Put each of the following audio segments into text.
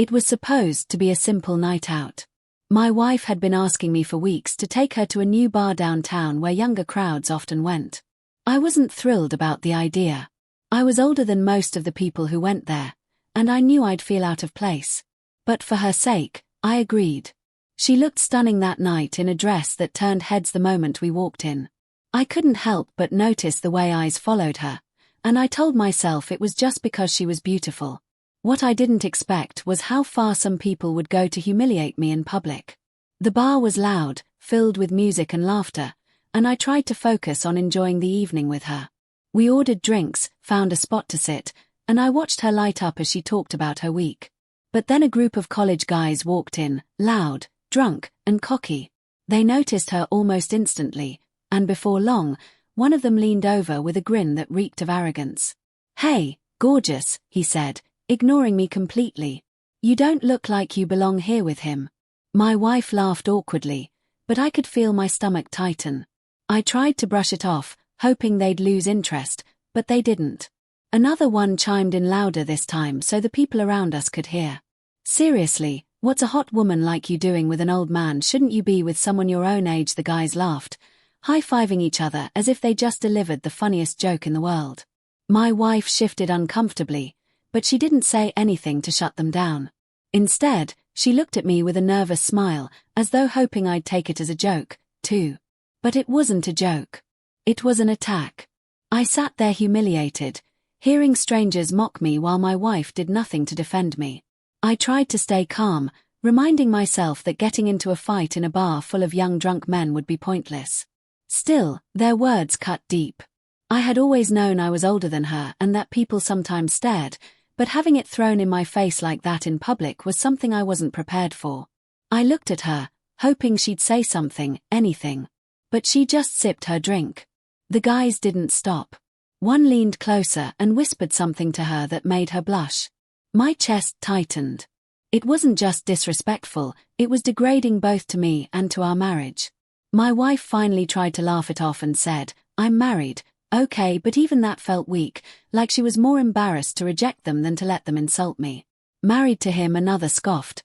It was supposed to be a simple night out. My wife had been asking me for weeks to take her to a new bar downtown where younger crowds often went. I wasn't thrilled about the idea. I was older than most of the people who went there, and I knew I'd feel out of place. But for her sake, I agreed. She looked stunning that night in a dress that turned heads the moment we walked in. I couldn't help but notice the way eyes followed her, and I told myself it was just because she was beautiful. What I didn't expect was how far some people would go to humiliate me in public. The bar was loud, filled with music and laughter, and I tried to focus on enjoying the evening with her. We ordered drinks, found a spot to sit, and I watched her light up as she talked about her week. But then a group of college guys walked in, loud, drunk, and cocky. They noticed her almost instantly, and before long, one of them leaned over with a grin that reeked of arrogance. "Hey, gorgeous," he said, ignoring me completely. "You don't look like you belong here with him." My wife laughed awkwardly, but I could feel my stomach tighten. I tried to brush it off, hoping they'd lose interest, but they didn't. Another one chimed in louder this time so the people around us could hear. "Seriously, what's a hot woman like you doing with an old man? Shouldn't you be with someone your own age?" The guys laughed, high-fiving each other as if they just delivered the funniest joke in the world. My wife shifted uncomfortably, but she didn't say anything to shut them down. Instead, she looked at me with a nervous smile, as though hoping I'd take it as a joke, too. But it wasn't a joke. It was an attack. I sat there humiliated, hearing strangers mock me while my wife did nothing to defend me. I tried to stay calm, reminding myself that getting into a fight in a bar full of young drunk men would be pointless. Still, their words cut deep. I had always known I was older than her and that people sometimes stared, but having it thrown in my face like that in public was something I wasn't prepared for. I looked at her, hoping she'd say something, anything. But she just sipped her drink. The guys didn't stop. One leaned closer and whispered something to her that made her blush. My chest tightened. It wasn't just disrespectful, it was degrading both to me and to our marriage. My wife finally tried to laugh it off and said, "I'm married." Okay, but even that felt weak, like she was more embarrassed to reject them than to let them insult me. "Married to him," another scoffed,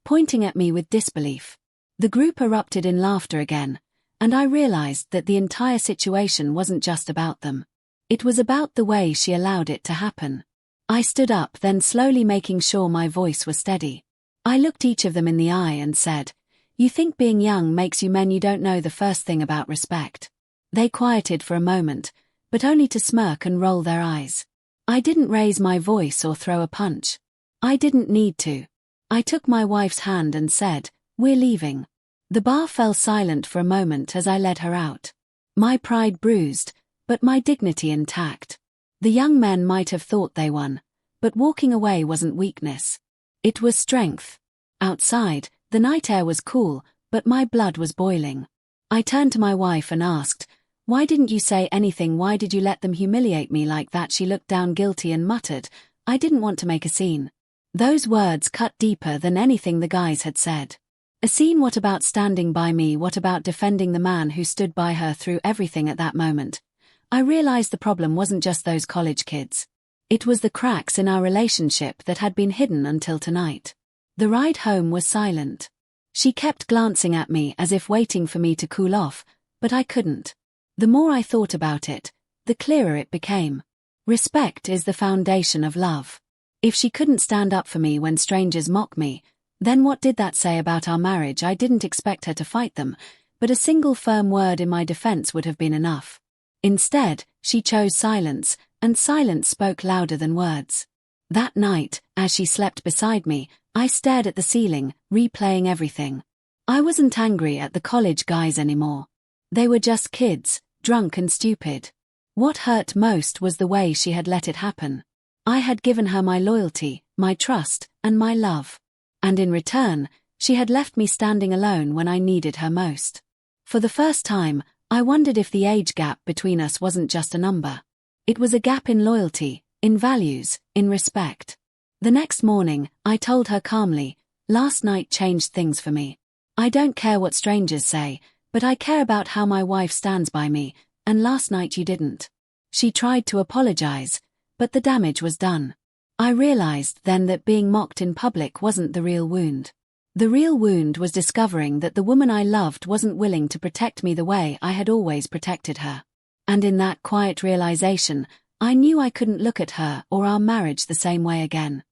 pointing at me with disbelief. The group erupted in laughter again, and I realized that the entire situation wasn't just about them. It was about the way she allowed it to happen. I stood up, then slowly making sure my voice was steady. I looked each of them in the eye and said, "You think being young makes you men? You don't know the first thing about respect." They quieted for a moment, but only to smirk and roll their eyes. I didn't raise my voice or throw a punch. I didn't need to. I took my wife's hand and said, "We're leaving." The bar fell silent for a moment as I led her out. My pride bruised, but my dignity intact. The young men might have thought they won, but walking away wasn't weakness. It was strength. Outside, the night air was cool, but my blood was boiling. I turned to my wife and asked, "Why didn't you say anything? Why did you let them humiliate me like that?" She looked down guilty and muttered, "I didn't want to make a scene." Those words cut deeper than anything the guys had said. A scene? What about standing by me? What about defending the man who stood by her through everything at that moment? I realized the problem wasn't just those college kids. It was the cracks in our relationship that had been hidden until tonight. The ride home was silent. She kept glancing at me as if waiting for me to cool off, but I couldn't. The more I thought about it, the clearer it became. Respect is the foundation of love. If she couldn't stand up for me when strangers mock me, then what did that say about our marriage? I didn't expect her to fight them, but a single firm word in my defense would have been enough. Instead, she chose silence, and silence spoke louder than words. That night, as she slept beside me, I stared at the ceiling, replaying everything. I wasn't angry at the college guys anymore. They were just kids, drunk and stupid. What hurt most was the way she had let it happen. I had given her my loyalty, my trust, and my love. And in return, she had left me standing alone when I needed her most. For the first time, I wondered if the age gap between us wasn't just a number. It was a gap in loyalty, in values, in respect. The next morning, I told her calmly, "Last night changed things for me. I don't care what strangers say, but I care about how my wife stands by me, and last night you didn't." She tried to apologize, but the damage was done. I realized then that being mocked in public wasn't the real wound. The real wound was discovering that the woman I loved wasn't willing to protect me the way I had always protected her. And in that quiet realization, I knew I couldn't look at her or our marriage the same way again.